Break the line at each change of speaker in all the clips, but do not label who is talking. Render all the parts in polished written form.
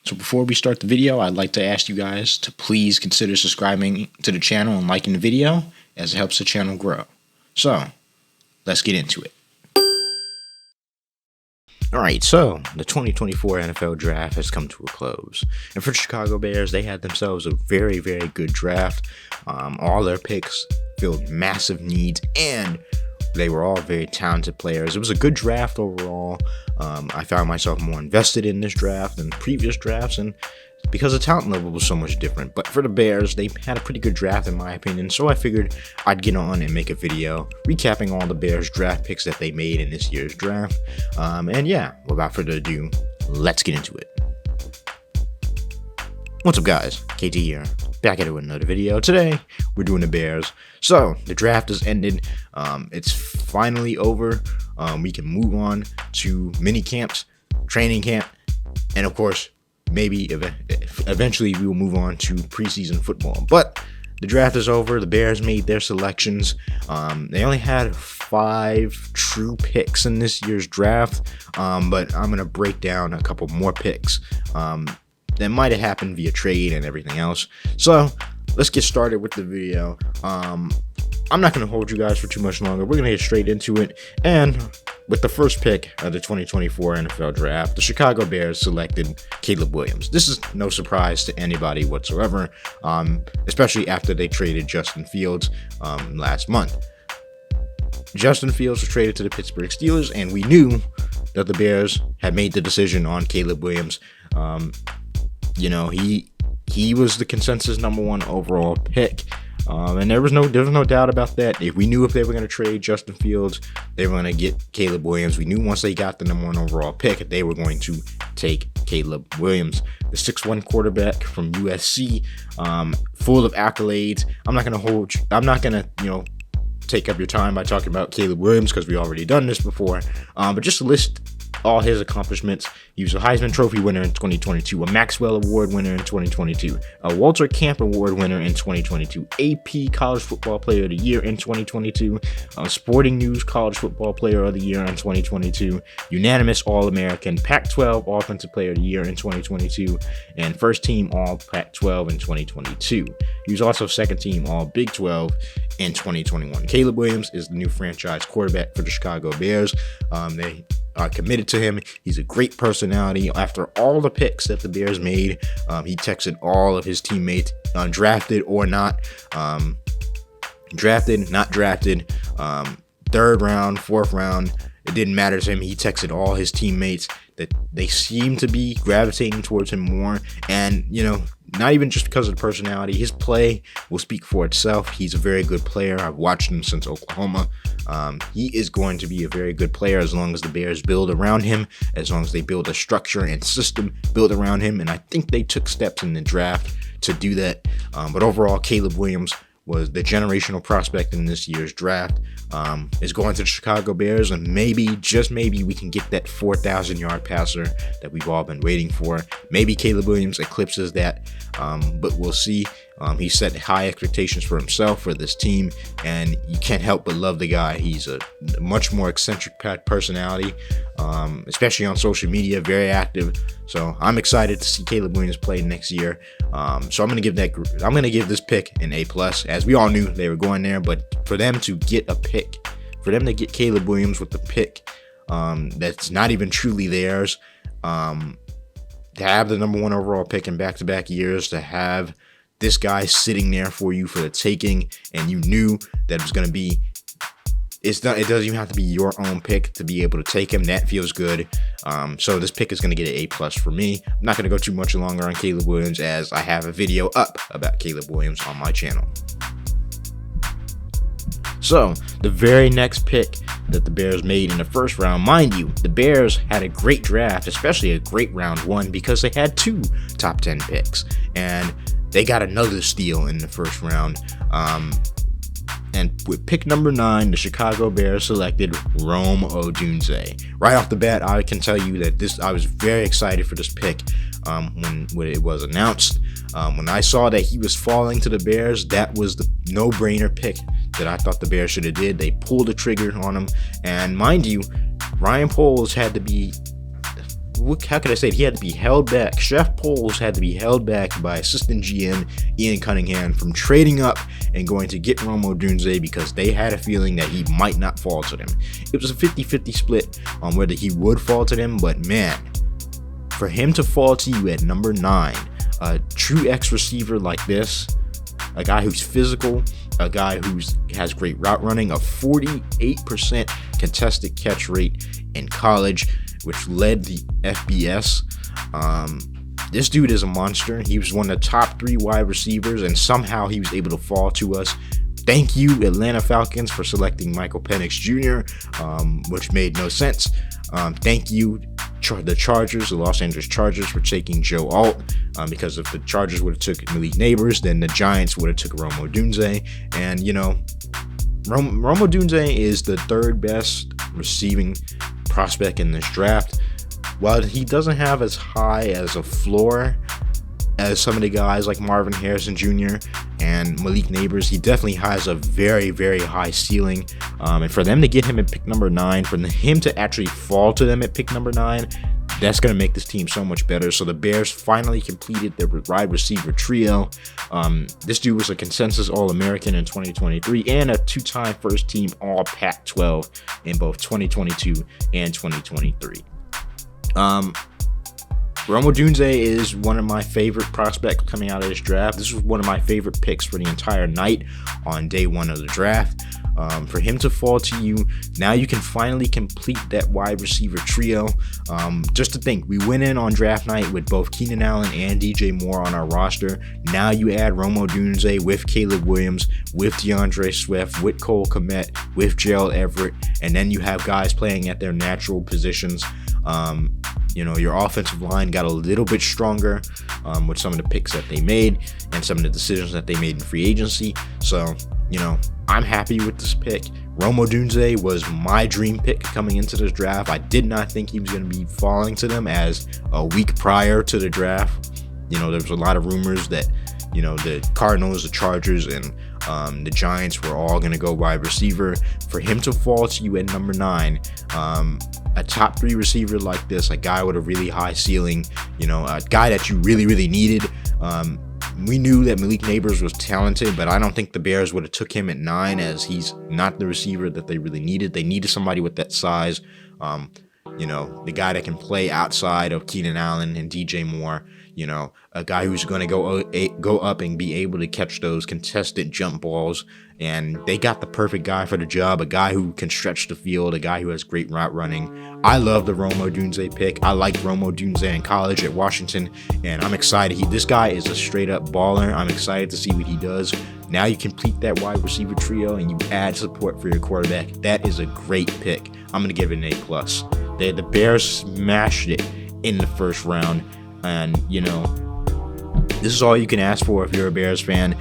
So before we start the video, I'd like to ask you guys to please consider subscribing to the channel and liking the video, as it helps the channel grow. So, let's get into it. Alright, so the 2024 NFL Draft has come to a close. And for the Chicago Bears, they had themselves a very, very good draft. All their picks filled massive needs, and they were all very talented players. It was a good draft overall. I found myself more invested in this draft than previous drafts, and because the talent level was so much different. But for the Bears, they had a pretty good draft in my opinion, so I figured I'd get on and make a video recapping all the Bears draft picks that they made in this year's draft. And yeah, without further ado, let's get into it. What's up guys, KT here, back at it with another video. Today, we're doing the Bears. So, the draft has ended, it's finally over. We can move on to mini camps, training camp, and of course, maybe eventually we will move on to preseason football. But the draft is over. The Bears made their selections. They only had 5 true picks in this year's draft, but I'm going to break down a couple more picks that might have happened via trade and everything else. So let's get started with the video. I'm not going to hold you guys for too much longer. We're going to get straight into it. And with the first pick of the 2024 NFL Draft, the Chicago Bears selected Caleb Williams. This is no surprise to anybody whatsoever, especially after they traded Justin Fields last month. Justin Fields was traded to the Pittsburgh Steelers, and we knew that the Bears had made the decision on Caleb Williams. He was the consensus #1 overall pick. And there was no doubt about that. If we knew if they were going to trade Justin Fields, they were going to get Caleb Williams. We knew once they got the #1 overall pick, they were going to take Caleb Williams, the 6'1" quarterback from USC, full of accolades. I'm not going to take up your time by talking about Caleb Williams because we already done this before. But just to list all his accomplishments: he was a Heisman Trophy winner in 2022, a Maxwell Award winner in 2022, a Walter Camp Award winner in 2022, AP College Football Player of the Year in 2022, Sporting News College Football Player of the Year in 2022, unanimous All-American, Pac-12 Offensive Player of the Year in 2022, and first team All-Pac-12 in 2022. He was also second team All-Big 12 in 2021. Caleb Williams is the new franchise quarterback for the Chicago Bears. They are committed to him. He's a great personality. After all the picks that the Bears made, he texted all of his teammates, undrafted or not, drafted, not drafted, 3rd round, 4th round, it didn't matter to him. He texted all his teammates that they seem to be gravitating towards him more. And, not even just because of the personality, his play will speak for itself. He's a very good player. I've watched him since Oklahoma. He is going to be a very good player as long as the Bears build around him, as long as they build a structure and system built around him. And I think they took steps in the draft to do that. But overall, Caleb Williams was the generational prospect in this year's draft, is going to the Chicago Bears, and maybe, just maybe, we can get that 4,000-yard passer that we've all been waiting for. Maybe Caleb Williams eclipses that, but we'll see. He set high expectations for himself, for this team, and you can't help but love the guy. He's a much more eccentric personality, especially on social media, very active. So I'm excited to see Caleb Williams play next year. So I'm gonna give this pick an A+. As we all knew they were going there, but for them to get a pick, for them to get Caleb Williams with the pick that's not even truly theirs, to have the #1 overall pick in back-to-back years, to have this guy sitting there for you for the taking, and you knew that it was going to be, it doesn't even have to be your own pick to be able to take him. That feels good. So this pick is going to get an A+ for me. I'm not going to go too much longer on Caleb Williams, as I have a video up about Caleb Williams on my channel. So the very next pick that the Bears made in the first round, mind you, the Bears had a great draft, especially a great round 1, because they had 2 top 10 picks, and they got another steal in the first round. And with pick number 9, the Chicago Bears selected Rome Odunn. Right off the bat, I can tell you that I was very excited for this pick when it was announced. When I saw that he was falling to the Bears, that was the no-brainer pick that I thought the Bears should have did. They pulled the trigger on him, and mind you, Ryan Poles had to be how could I say it? He had to be held back. Chef Poles had to be held back by assistant GM Ian Cunningham from trading up and going to get Rome Odunn because they had a feeling that he might not fall to them. It was a 50-50 split on whether he would fall to them, but man, for him to fall to you at number 9, a true X receiver like this, a guy who's physical, a guy who has great route running, a 48% contested catch rate in college, which led the FBS. This dude is a monster. He was one of the top 3 wide receivers, and somehow he was able to fall to us. Thank you, Atlanta Falcons, for selecting Michael Penix Jr., which made no sense. Thank you, the Chargers, the Los Angeles Chargers, for taking Joe Alt, because if the Chargers would have took Malik Neighbors, then the Giants would have took Rome Odunn. And, you know, Rome Odunn is the 3rd best receiving prospect in this draft. While he doesn't have as high as a floor as some of the guys like Marvin Harrison Jr. and Malik Neighbors, he definitely has a very, very high ceiling. And for them to get him at pick number 9, for him to actually fall to them at pick number 9, that's going to make this team so much better. So the Bears finally completed their wide receiver trio. This dude was a consensus All-American in 2023 and a 2-time first team All Pac-12 in both 2022 and 2023. Rome Odunn is one of my favorite prospects coming out of this draft. This was one of my favorite picks for the entire night on day 1 of the draft. For him to fall to you, now you can finally complete that wide receiver trio. Just to think, we went in on draft night with both Keenan Allen and DJ Moore on our roster. Now you add Rome Odunn with Caleb Williams, with DeAndre Swift, with Cole Kmet, with Gerald Everett, and then you have guys playing at their natural positions. You know, your offensive line got a little bit stronger with some of the picks that they made and some of the decisions that they made in free agency. So, you know, I'm happy with this pick. Rome Odunn was my dream pick coming into this draft. I did not think he was going to be falling to them, as a week prior to the draft, you know, there was a lot of rumors that, you know, the Cardinals, the Chargers, and the Giants were all going to go wide receiver. For him to fall to you at number 9, a top 3 receiver like this, a guy with a really high ceiling, you know, a guy that you really, really needed. We knew that Malik Neighbors was talented, but I don't think the Bears would have took him at 9, as he's not the receiver that they really needed. They needed somebody with that size, you know, the guy that can play outside of Keenan Allen and DJ Moore. You know, a guy who's going to go up and be able to catch those contested jump balls. And they got the perfect guy for the job, a guy who can stretch the field, a guy who has great route running. I love the Rome Odunn pick. I liked Rome Odunn in college at Washington, and I'm excited. This guy is a straight up baller. I'm excited to see what he does. Now you complete that wide receiver trio and you add support for your quarterback. That is a great pick. I'm going to give it an A+. The Bears smashed it in the first round. And, you know, this is all you can ask for if you're a Bears fan.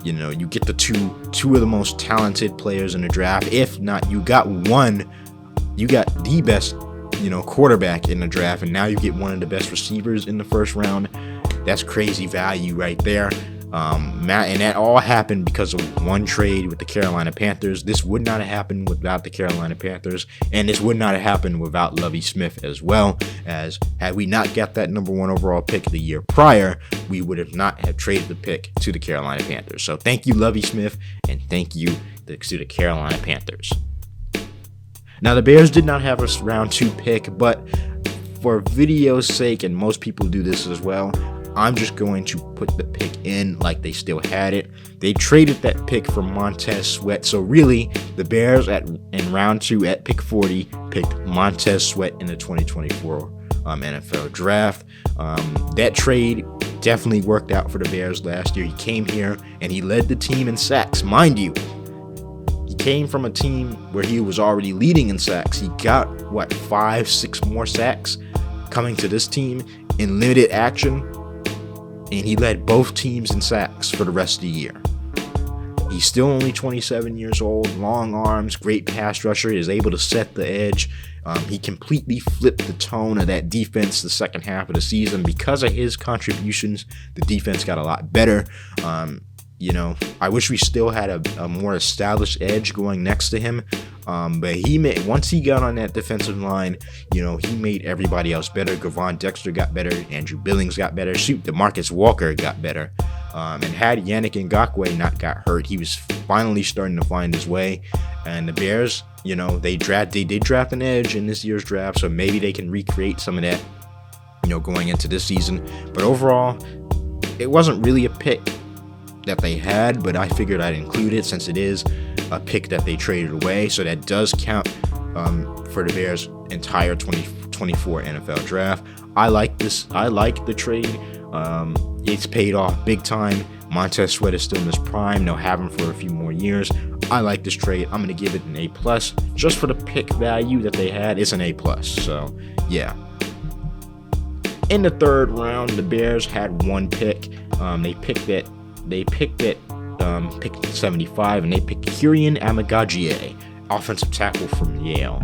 You know, you get the two of the most talented players in the draft. If not, you got the best, you know, quarterback in the draft, and now you get one of the best receivers in the first round. That's crazy value right there. And that all happened because of one trade with the Carolina Panthers. This would not have happened without the Carolina Panthers, and this would not have happened without Lovie Smith as well. As had we not got that number 1 overall pick the year prior, we would have not have traded the pick to the Carolina Panthers. So thank you, Lovie Smith, and thank you to the Carolina Panthers. Now, the Bears did not have a round 2 pick, but for video's sake, and most people do this as well, I'm just going to put the pick in like they still had it. They traded that pick for Montez Sweat. So really, the Bears in round 2 at pick 40 picked Montez Sweat in the 2024 NFL draft. That trade definitely worked out for the Bears last year. He came here and he led the team in sacks. Mind you, he came from a team where he was already leading in sacks. He got, 5-6 more sacks coming to this team in limited action. And he led both teams in sacks for the rest of the year. He's still only 27 years old, long arms, great pass rusher, is able to set the edge. He completely flipped the tone of that defense the second half of the season. Because of his contributions, the defense got a lot better. You know, I wish we still had a more established edge going next to him. But once he got on that defensive line, he made everybody else better. Gavon Dexter got better. Andrew Billings got better. DeMarcus Walker got better. And had Yannick Ngakoue not got hurt, he was finally starting to find his way. And the Bears, they did draft an edge in this year's draft, so maybe they can recreate some of that, going into this season. But overall, it wasn't really a pick that they had, but I figured I'd include it since it is a pick that they traded away, so that does count for the Bears' entire 2024 NFL draft. I like the trade. It's paid off big time. Montez Sweat is still in his prime. They'll have him for a few more years. I like this trade. I'm going to give it an A+. Just for the pick value that they had, it's an A+. So, yeah. In the third round, the Bears had one pick. They picked pick 75, and they picked Keenan Allen, offensive tackle from Yale.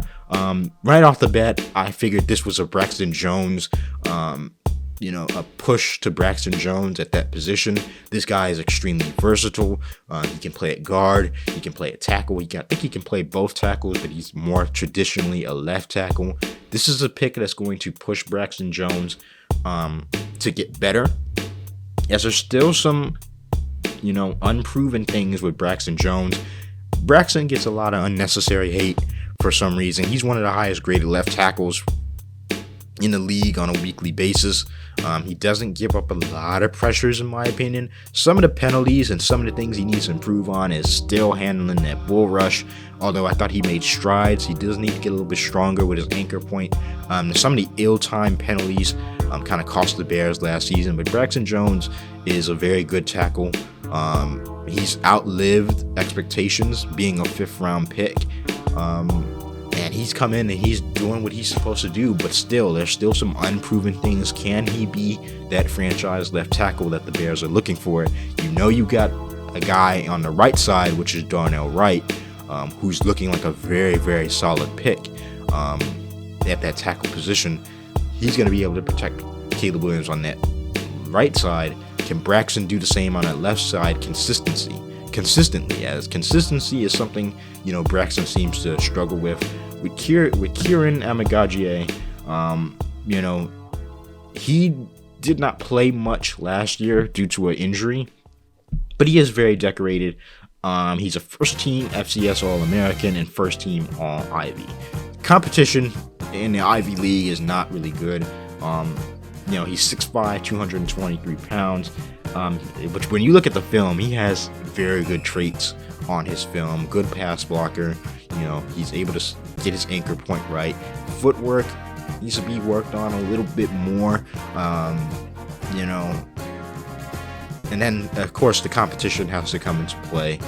Right off the bat, I figured this was a Braxton Jones, a push to Braxton Jones at that position. This guy is extremely versatile. He can play at guard. He can play at tackle. I think he can play both tackles, but he's more traditionally a left tackle. This is a pick that's going to push Braxton Jones to get better, as there's still some unproven things with Braxton Jones. Braxton gets a lot of unnecessary hate for some reason. He's one of the highest graded left tackles in the league on a weekly basis. He doesn't give up a lot of pressures, in my opinion. Some of the penalties and some of the things he needs to improve on is still handling that bull rush, although I thought he made strides. He does need to get a little bit stronger with his anchor point. Some of the ill-timed penalties kind of cost the Bears last season, but Braxton Jones is a very good tackle. He's outlived expectations, being a 5th-round pick. And he's come in and he's doing what he's supposed to do, but there's still some unproven things. Can he be that franchise left tackle that the Bears are looking for? You got a guy on the right side, which is Darnell Wright, who's looking like a very, very solid pick at that tackle position. He's going to be able to protect Caleb Williams on that right side. Can Braxton do the same on that left side consistently, as consistency is something Braxton seems to struggle with Keenan Allen. He did not play much last year due to an injury, but he is very decorated. He's a first-team FCS All-American and first-team All-Ivy. Competition in the Ivy League is not really good. He's 6'5", 223 pounds. But when you look at the film, he has very good traits on his film. Good pass blocker. He's able to get his anchor point right. Footwork needs to be worked on a little bit more. And then of course the competition has to come into play.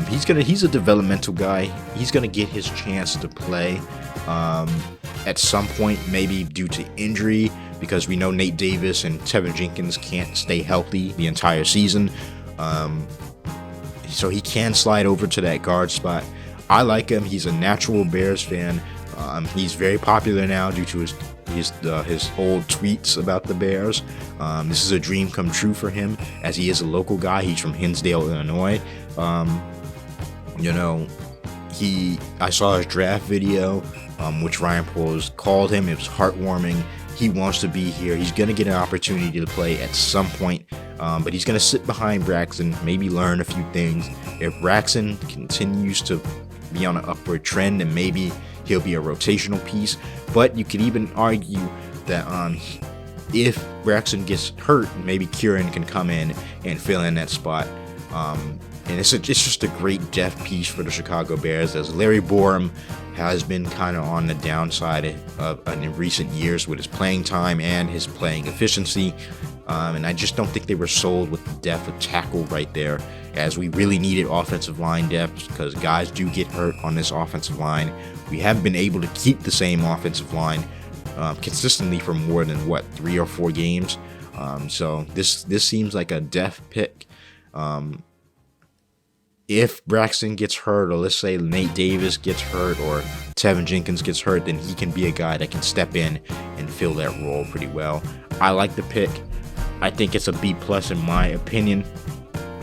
He's a developmental guy. He's gonna get his chance to play at some point, maybe due to injury, because we know Nate Davis and Tevin Jenkins can't stay healthy the entire season. So he can slide over to that guard spot. I like him. He's a natural Bears fan. He's very popular now due to his old tweets about the Bears. This is a dream come true for him, as he is a local guy. He's from Hinsdale, Illinois. I saw his draft video, which Ryan Poles called him. It was heartwarming. He wants to be here. He's going to get an opportunity to play at some point, but he's going to sit behind Braxton, maybe learn a few things. If Braxton continues to be on an upward trend, then maybe he'll be a rotational piece. But you could even argue that if Braxton gets hurt, maybe Kieran can come in and fill in that spot. And it's just a great depth piece for the Chicago Bears, as Larry Borum has been kind of on the downside in recent years with his playing time and his playing efficiency. And I just don't think they were sold with the depth of tackle right there, as we really needed offensive line depth, because guys do get hurt on this offensive line. We haven't been able to keep the same offensive line consistently for more than 3 or 4 games. So this seems like a depth pick. If Braxton gets hurt, or let's say Nate Davis gets hurt, or Tevin Jenkins gets hurt, then he can be a guy that can step in and fill that role pretty well. I like the pick. I think it's a B+ in my opinion.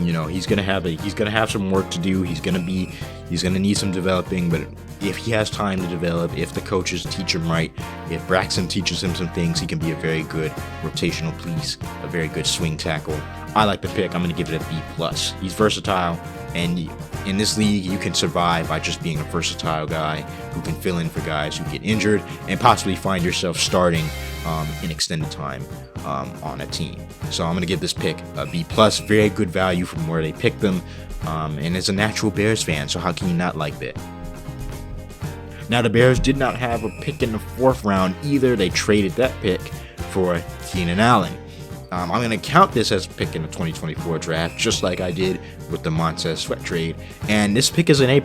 He's gonna have some work to do. He's gonna be, He's going to need some developing, but if he has time to develop, if the coaches teach him right, if Braxton teaches him some things, he can be a very good rotational piece, a very good swing tackle. I like the pick. I'm going to give it a B+. He's versatile, and in this league, you can survive by just being a versatile guy who can fill in for guys who get injured and possibly find yourself starting in extended time on a team. So I'm going to give this pick a B+. Very good value from where they picked them, and as a natural Bears fan, so how can you not like that? Now, the Bears did not have a pick in the 4th round either. They traded that pick for Keenan Allen. I'm going to count this as a pick in the 2024 draft, just like I did with the Montez Sweat trade. And this pick is an A+.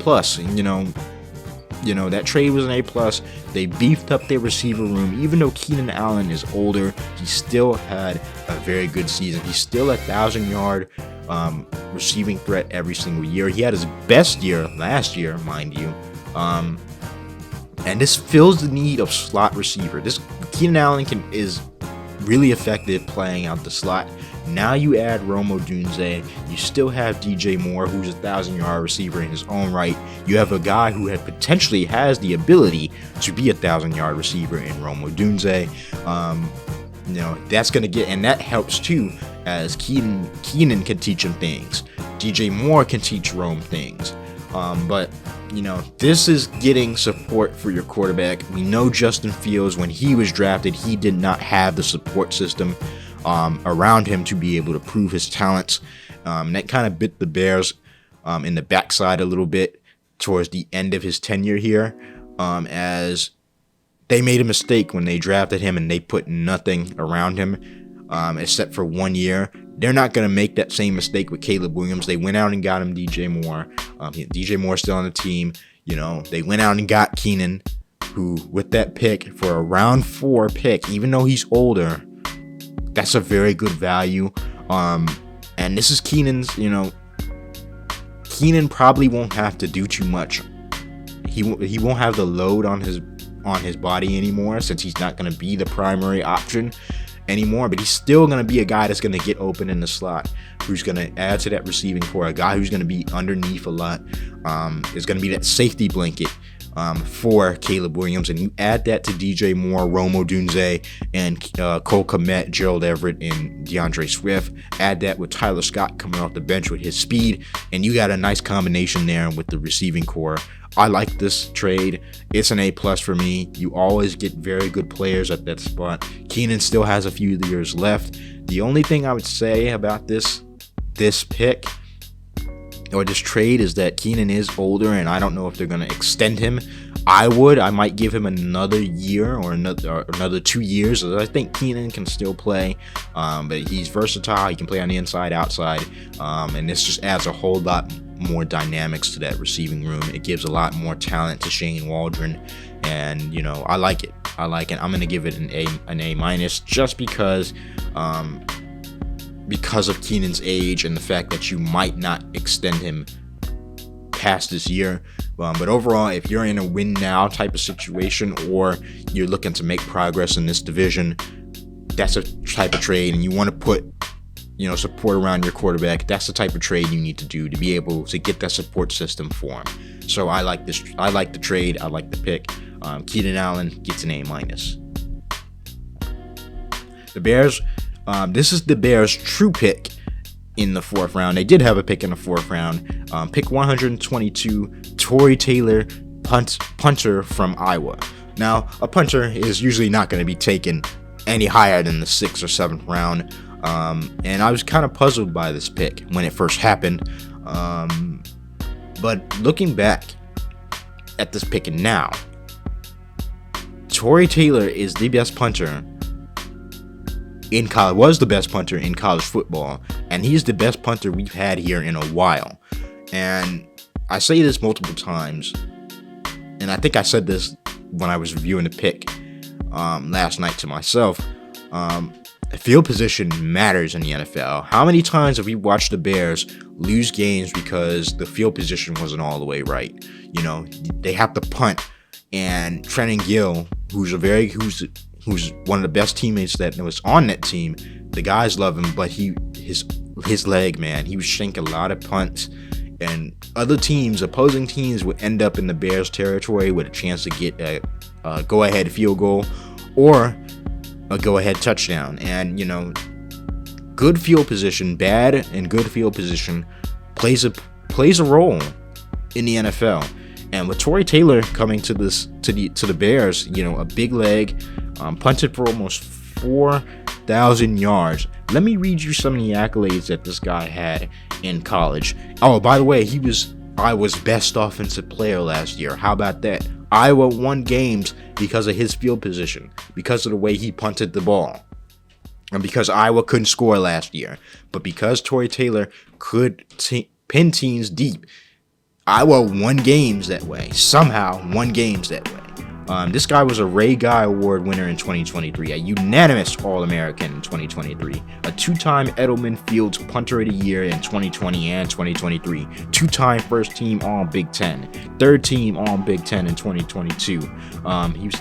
You know, that trade was an A+. They beefed up their receiver room. Even though Keenan Allen is older, he still had a very good season. He's still a 1,000-yard receiving threat every single year. He had his best year last year, mind you. And this fills the need of slot receiver. This Keenan Allen is really effective playing out the slot. Now you add Odunn. You still have DJ Moore, who's a 1,000-yard receiver in his own right. You have a guy who potentially has the ability to be a 1,000-yard receiver in Odunn. That's going to get, and that helps too, as Keenan can teach him things. DJ Moore can teach Rome things. But this is getting support for your quarterback. We know Justin Fields, when he was drafted, he did not have the support system around him to be able to prove his talents. That kind of bit the Bears in the backside a little bit towards the end of his tenure here, as they made a mistake when they drafted him and they put nothing around him except for 1 year. They're not going to make that same mistake with Caleb Williams. They went out and got him DJ Moore. DJ Moore's still on the team. They went out and got Keenan, who, with that pick, for a round 4 pick, even though he's older, that's a very good value. And this is Keenan's, Keenan probably won't have to do too much. He won't have the load on his body anymore, since he's not going to be the primary option anymore, but he's still going to be a guy that's going to get open in the slot, who's going to add to that receiving core, a guy who's going to be underneath a lot, is going to be that safety blanket for Caleb Williams. And you add that to DJ Moore, Odunn, and Cole Kmet, Gerald Everett, and DeAndre Swift. Add that with Tyler Scott coming off the bench with his speed, and you got a nice combination there with the receiving core. I like this trade. It's an A+ for me. You always get very good players at that spot. Keenan still has a few years left. The only thing I would say about this pick or this trade is that Keenan is older, and I don't know if they're going to extend him. I might give him another year or another 2 years. I think Keenan can still play, but he's versatile. He can play on the inside, outside, and this just adds a whole lot more dynamics to that receiving room. It gives a lot more talent to Shane Waldron, and I like it. I'm gonna give it an A- just because of Keenan's age and the fact that you might not extend him past this year. But overall, if you're in a win now type of situation, or you're looking to make progress in this division, that's a type of trade, and you want to put support around your quarterback. That's the type of trade you need to do to be able to get that support system for him. So I like this. I like the trade. I like the pick. Keenan Allen gets an A-. The Bears. This is the Bears' true pick in the 4th round. They did have a pick in the 4th round. Pick 122, Tory Taylor, punter from Iowa. Now, a punter is usually not going to be taken any higher than the 6th or 7th round. And I was kind of puzzled by this pick when it first happened. But looking back at this pick and now, Tory Taylor is the best punter in college, was the best punter in college football, and he's the best punter we've had here in a while. And I say this multiple times, and I think I said this when I was reviewing the pick last night to myself. Field position matters in the NFL. How many times have we watched the Bears lose games because the field position wasn't all the way right? They have to punt, and Trenton Gill, who's one of the best teammates that was on that team, the guys love him, but his leg, man, he was shanking a lot of punts, and other teams, opposing teams, would end up in the Bears territory with a chance to get a go-ahead field goal or a go-ahead touchdown. And good field position, bad and good field position plays a role in the NFL. And with Tory Taylor coming to the Bears, a big leg, punted for almost 4,000 yards. Let me read you some of the accolades that this guy had in college. Oh, by the way, he was Iowa's best offensive player last year. How about that? Iowa won games because of his field position, because of the way he punted the ball, and because Iowa couldn't score last year. But because Tory Taylor could pin teams deep, Iowa won games that way. Somehow won games that way. This guy was a Ray Guy Award winner in 2023, a unanimous All-American in 2023, a two-time Edelman Fields Punter of the Year in 2020 and 2023, two-time first-team All-Big Ten, third-team All-Big Ten in 2022. He was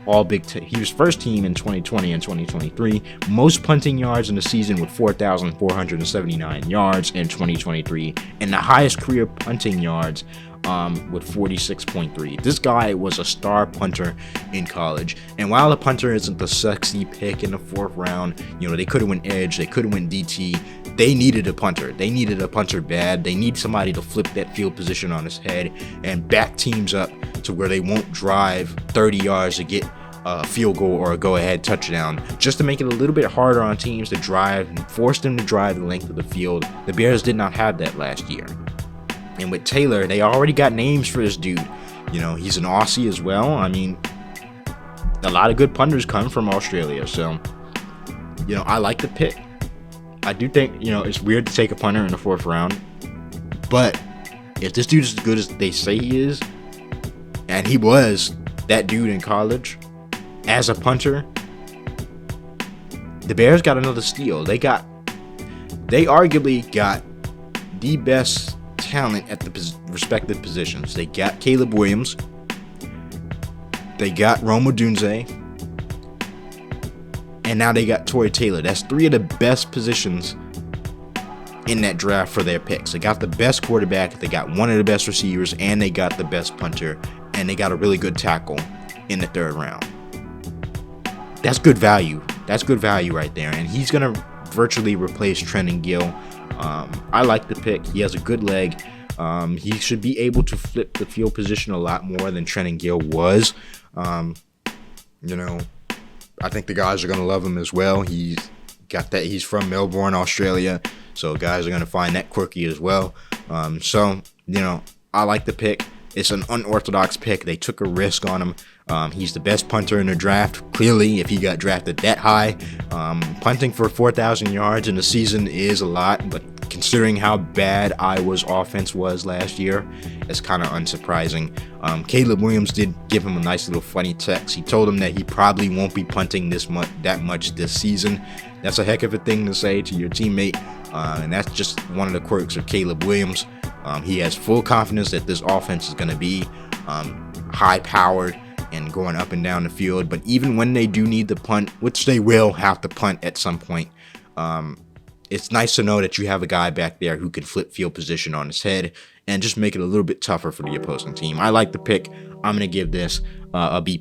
All-Big Ten. He was first team in 2020 and 2023, most punting yards in the season with 4,479 yards in 2023, and the highest career punting yards with 46.3. This guy was a star punter in college, and while a punter isn't the sexy pick in the 4th round, they could have went edge, they could have went DT. They needed a punter. They needed a punter bad. They need somebody to flip that field position on his head and back teams up to where they won't drive 30 yards to get a field goal or a go-ahead touchdown, just to make it a little bit harder on teams to drive and force them to drive the length of the field. The Bears did not have that last year. And with Taylor, they already got names for this dude. He's an Aussie as well. I mean, a lot of good punters come from Australia. So, I like the pick. I do think, it's weird to take a punter in the 4th round. But if this dude is as good as they say he is, and he was that dude in college as a punter, the Bears got another steal. They arguably got the best talent at the respective positions. They got Caleb Williams. They got Rome Odunn. And now they got Tory Taylor. That's 3 of the best positions in that draft for their picks. They got the best quarterback, they got one of the best receivers, and they got the best punter, and they got a really good tackle in the 3rd round. That's good value. That's good value right there. And he's going to virtually replace Trenton Gill. I like the pick. He has a good leg. He should be able to flip the field position a lot more than Trenton Gill was. I think the guys are going to love him as well. He's got that. He's from Melbourne, Australia, so guys are going to find that quirky as well. I like the pick. It's an unorthodox pick. They took a risk on him. He's the best punter in the draft. Clearly, if he got drafted that high, punting for 4,000 yards in a season is a lot, but considering how bad Iowa's offense was last year, it's kind of unsurprising. Caleb Williams did give him a nice little funny text. He told him that he probably won't be punting that much this season. That's a heck of a thing to say to your teammate, and that's just one of the quirks of Caleb Williams. He has full confidence that this offense is going to be high-powered and going up and down the field. But even when they do need to punt, which they will have to punt at some point, it's nice to know that you have a guy back there who can flip field position on his head and just make it a little bit tougher for the opposing team. I like the pick. I'm going to give this a B+.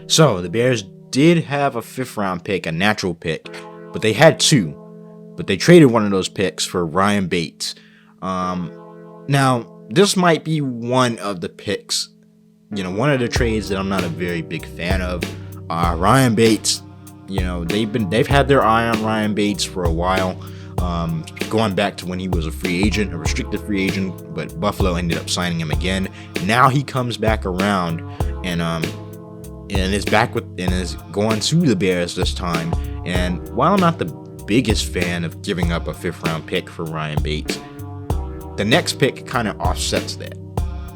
So the Bears did have a 5th round pick, a natural pick, but they had 2. But they traded one of those picks for Ryan Bates. Now, this might be one of the picks, one of the trades that I'm not a very big fan of. Ryan Bates, they've had their eye on Ryan Bates for a while, going back to when he was a free agent, a restricted free agent, but Buffalo ended up signing him again. Now he comes back around and is back and is going to the Bears this time. And while I'm not the biggest fan of giving up a 5th round pick for Ryan Bates, the next pick kind of offsets that.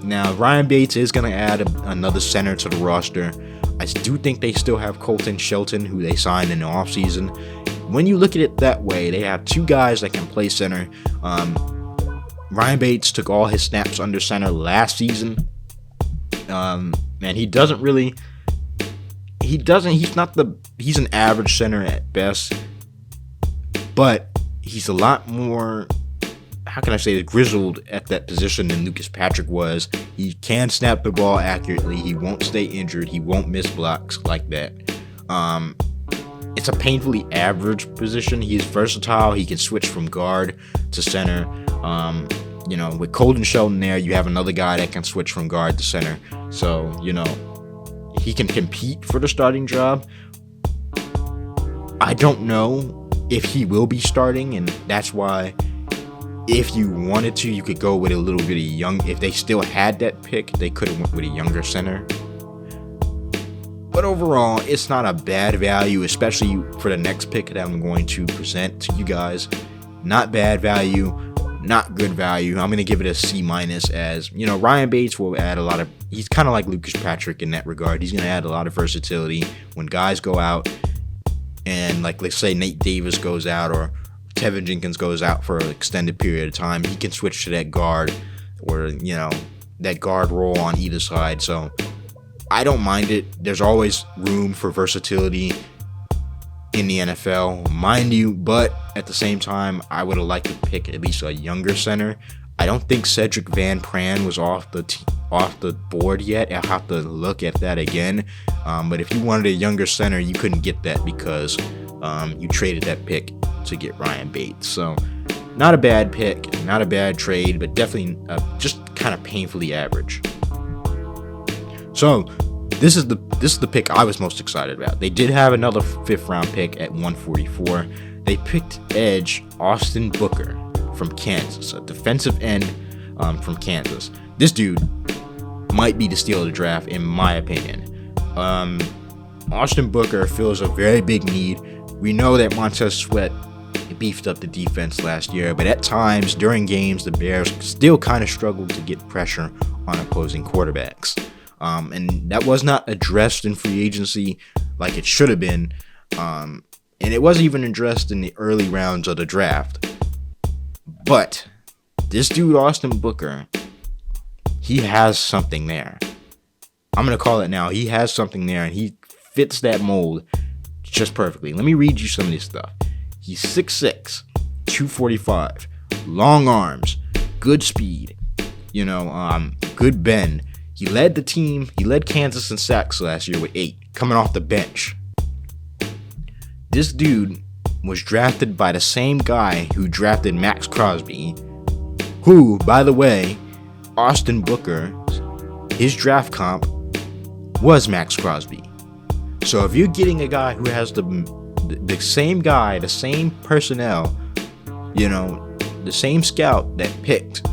Now, Ryan Bates is going to add another center to the roster. I do think they still have Colton Shelton, who they signed in the offseason. When you look at it that way, they have 2 guys that can play center. Ryan Bates took all his snaps under center last season. And he's an average center at best, but he's a lot more how can I say, grizzled at that position than Lucas Patrick was. He can snap the ball accurately. He won't stay injured. He won't miss blocks like that. It's a painfully average position. He is versatile. He can switch from guard to center. With Colton Shelton there, you have another guy that can switch from guard to center. So, he can compete for the starting job. I don't know if he will be starting, and that's why if you wanted to, you could go with a little bit of young. If they still had that pick, they could have went with a younger center. But overall, it's not a bad value, especially for the next pick that I'm going to present to you guys. Not bad value, not good value. I'm going to give it a C-, as, Ryan Bates will add a lot of, he's kind of like Lucas Patrick in that regard. He's going to add a lot of versatility when guys go out and, like, let's say Nate Davis goes out or Tevin Jenkins goes out for an extended period of time. He can switch to that guard or, that guard role on either side. So I don't mind it. There's always room for versatility in the NFL, mind you, but at the same time, I would have liked to pick at least a younger center. I don't think Cedric Van Pran was off the board yet. I'll have to look at that again. But if you wanted a younger center, you couldn't get that because you traded that pick to get Ryan Bates. So not a bad pick, not a bad trade, but definitely just kind of painfully average. So this is the pick I was most excited about. They did have another 5th round pick at 144. They picked edge Austin Booker from Kansas, a defensive end from Kansas. This dude might be the steal of the draft, in my opinion. Austin Booker fills a very big need. We know that Montez Sweat beefed up the defense last year, but at times during games, the Bears still kind of struggled to get pressure on opposing quarterbacks. And that was not addressed in free agency like it should have been. And it wasn't even addressed in the early rounds of the draft. But this dude, Austin Booker, he has something there. I'm going to call it now. He has something there, and he fits that mold just perfectly. Let me read you some of this stuff. He's 6'6", 245, long arms, good speed, good bend. He led the team. He led Kansas in sacks last year with 8, coming off the bench. This dude was drafted by the same guy who drafted Max Crosby, who, by the way, Austin Booker, his draft comp was Max Crosby. So if you're getting a guy who has the same guy, the same personnel, the same scout that picked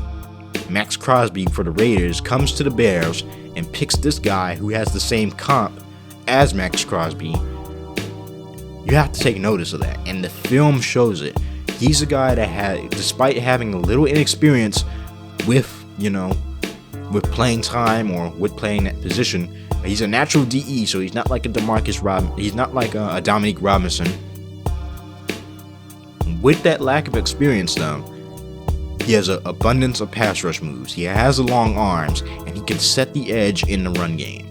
Max Crosby for the Raiders comes to the Bears and picks this guy who has the same comp as Max Crosby, you have to take notice of that. And the film shows it. He's a guy that had, despite having a little inexperience with playing time or with playing that position, he's a natural DE, so he's not like a he's not like a Dominique Robinson. With that lack of experience, though, he has an abundance of pass rush moves. He has the long arms, and he can set the edge in the run game.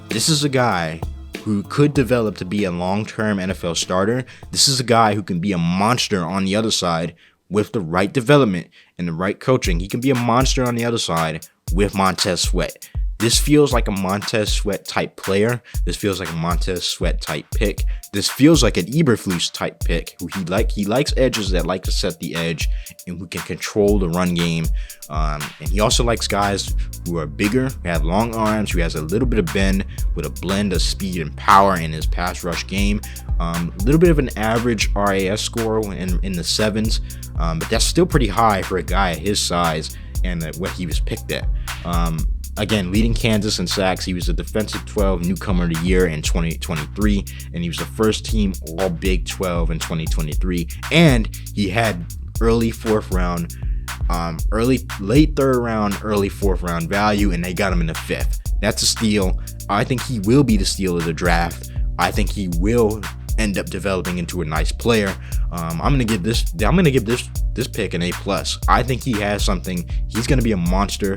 This is a guy who could develop to be a long-term NFL starter. This is a guy who can be a monster on the other side with the right development and the right coaching. He can be a monster on the other side with Montez Sweat. This feels like a Montez Sweat type player. This feels like a Montez Sweat type pick. This feels like an Eberflus type pick. Who he likes edges that like to set the edge and who can control the run game. And he also likes guys who are bigger, who have long arms, who has a little bit of bend with a blend of speed and power in his pass rush game. A little bit of an average RAS score in the 7s, but that's still pretty high for a guy at his size and what he was picked at. Again, leading Kansas in sacks. He was a Defensive 12 Newcomer of the Year in 2023, and he was the first team All Big 12 in 2023. And he had late 3rd round, early 4th round value, and they got him in the 5th. That's a steal. I think he will be the steal of the draft. I think he will end up developing into a nice player. I'm gonna give this pick an A+. I think he has something. He's gonna be a monster.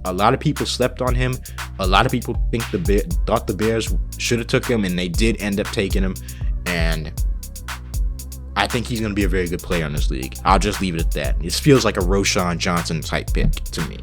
A lot of people slept on him. A lot of people thought the Bears should have took him, and they did end up taking him. And I think he's going to be a very good player in this league. I'll just leave it at that. This feels like a Roshan Johnson type pick to me.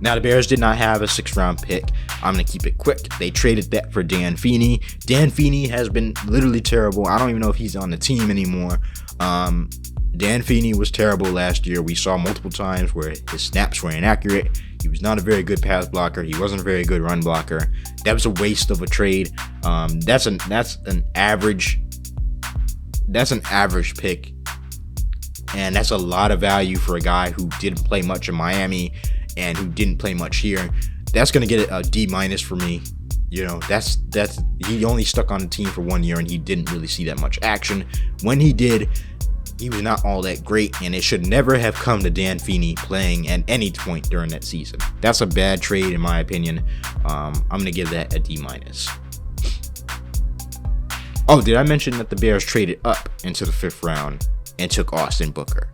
Now, the Bears did not have a 6th round pick. I'm going to keep it quick. They traded that for Dan Feeney. Dan Feeney has been literally terrible. I don't even know if he's on the team anymore. Dan Feeney was terrible last year. We saw multiple times where his snaps were inaccurate. He was not a very good pass blocker. He wasn't a very good run blocker. That was a waste of a trade. That's an average pick, and that's a lot of value for a guy who didn't play much in Miami and who didn't play much here. That's gonna get a D- for me. You know, that's he only stuck on the team for 1 year and he didn't really see that much action. When he did, he was not all that great, and it should never have come to Dan Feeney playing at any point during that season. That's a bad trade in my opinion. I'm gonna give that a D-. Oh, did I mention that the Bears traded up into the 5th round and took Austin Booker?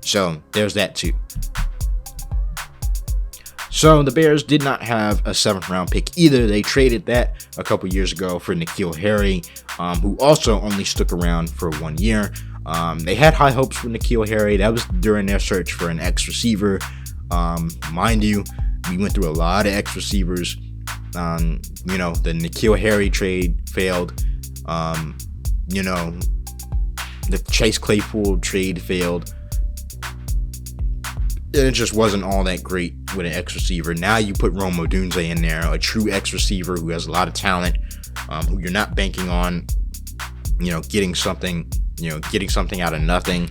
So there's that too. So the Bears did not have a 7th round pick either. They traded that a couple years ago for N'Keal Harry, who also only stuck around for 1 year. They had high hopes for N'Keal Harry. That was during their search for an X receiver. Mind you, we went through a lot of X receivers. You know, the N'Keal Harry trade failed. You know, the Chase Claypool trade failed. It just wasn't all that great with an X receiver. Now you put Rome Odunze in there, a true X receiver who has a lot of talent, who you're not banking on, you know, getting something out of nothing.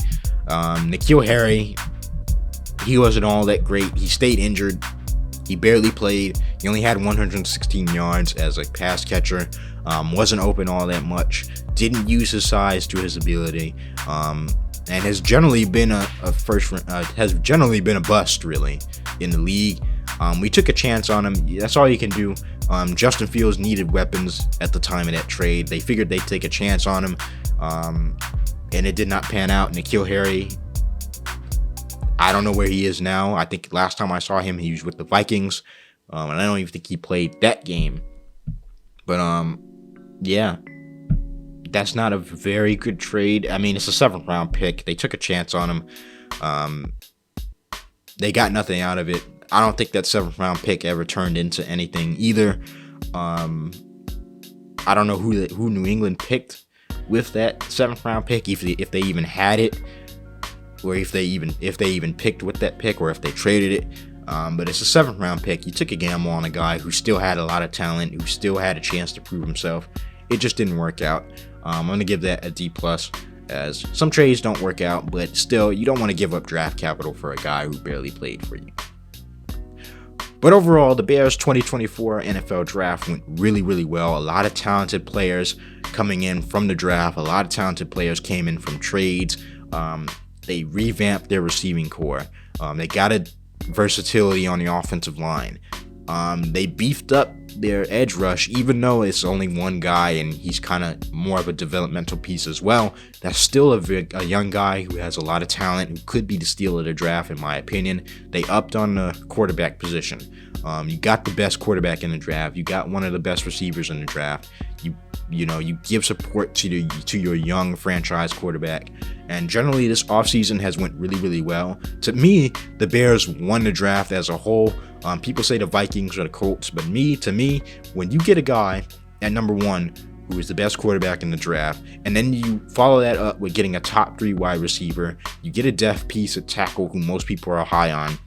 N'Keal Harry, he wasn't all that great. He stayed injured. He barely played. He only had 116 yards as a pass catcher. Wasn't open all that much. Didn't use his size to his ability. And has generally been a bust really in the league. We took a chance on him. That's all you can do. Justin Fields needed weapons at the time of that trade. They figured they'd take a chance on him, and it did not pan out. N'Keal Harry, I don't know where he is now. I think last time I saw him, he was with the Vikings, and I don't even think he played that game. But yeah. That's not a very good trade. I mean, it's a 7th round pick. They took a chance on him. They got nothing out of it. I don't think that 7th round pick ever turned into anything either. I don't know who New England picked with that 7th round pick, if they even had it, or if they even picked with that pick, or if they traded it. But it's a 7th round pick. You took a gamble on a guy who still had a lot of talent, who still had a chance to prove himself. It just didn't work out. I'm going to give that a D+, as some trades don't work out, but still, you don't want to give up draft capital for a guy who barely played for you. But overall, the Bears 2024 NFL draft went really, really well. A lot of talented players coming in from the draft. A lot of talented players came in from trades. They revamped their receiving core. They got a versatility on the offensive line. They beefed up their edge rush, even though it's only one guy and he's kind of more of a developmental piece as well. That's still a young guy who has a lot of talent, who could be the steal of the draft, in my opinion. They upped on the quarterback position. You got the best quarterback in the draft. You got one of the best receivers in the draft. You give support to your young franchise quarterback. And generally, this offseason has went really, really well. To me, the Bears won the draft as a whole. People say the Vikings or the Colts, but to me, when you get a guy at number 1 who is the best quarterback in the draft, and then you follow that up with getting a top 3 wide receiver, you get a depth piece at tackle who most people are high on.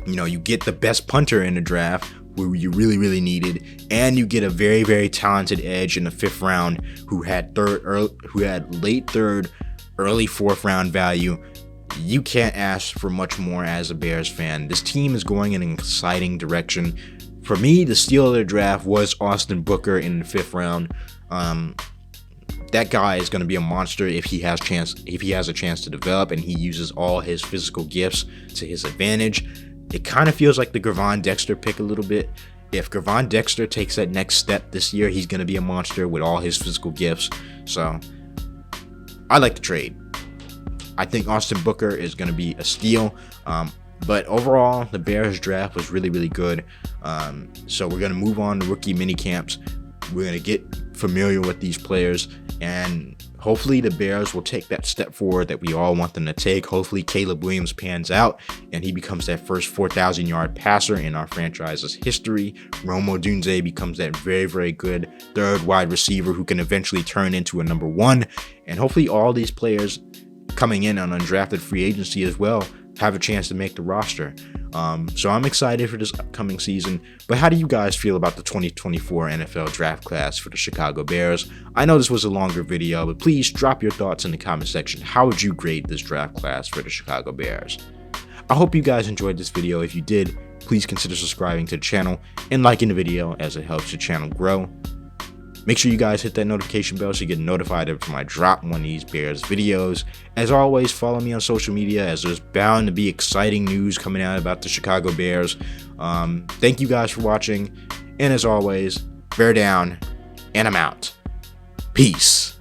You get the best punter in the draft, who you really, really needed, and you get a very, very talented edge in the 5th round who had late 3rd, early 4th round value. You can't ask for much more as a Bears fan. This team is going in an exciting direction. For me, the steal of the draft was Austin Booker in the 5th round. That guy is going to be a monster if he has a chance to develop and he uses all his physical gifts to his advantage. It kind of feels like the Gervon Dexter pick a little bit. If Gervon Dexter takes that next step this year, he's going to be a monster with all his physical gifts. So I like the trade. I think Austin Booker is going to be a steal. But overall, the Bears draft was really, really good. So we're going to move on to rookie mini camps. We're going to get familiar with these players, and hopefully the Bears will take that step forward that we all want them to take. Hopefully Caleb Williams pans out and he becomes that first 4,000 yard passer in our franchise's history. Rome Odunn becomes that very, very good third wide receiver who can eventually turn into a number one. And hopefully all these players coming in on undrafted free agency as well have a chance to make the roster. So I'm excited for this upcoming season. But how do you guys feel about the 2024 NFL draft class for the Chicago Bears? I know this was a longer video, but please drop your thoughts in the comment section. How would you grade this draft class for the Chicago Bears? I hope you guys enjoyed this video. If you did, please consider subscribing to the channel and liking the video as it helps the channel grow. Make sure you guys hit that notification bell so you get notified every time I drop one of these Bears videos. As always, follow me on social media as there's bound to be exciting news coming out about the Chicago Bears. Thank you guys for watching. And as always, bear down, and I'm out. Peace.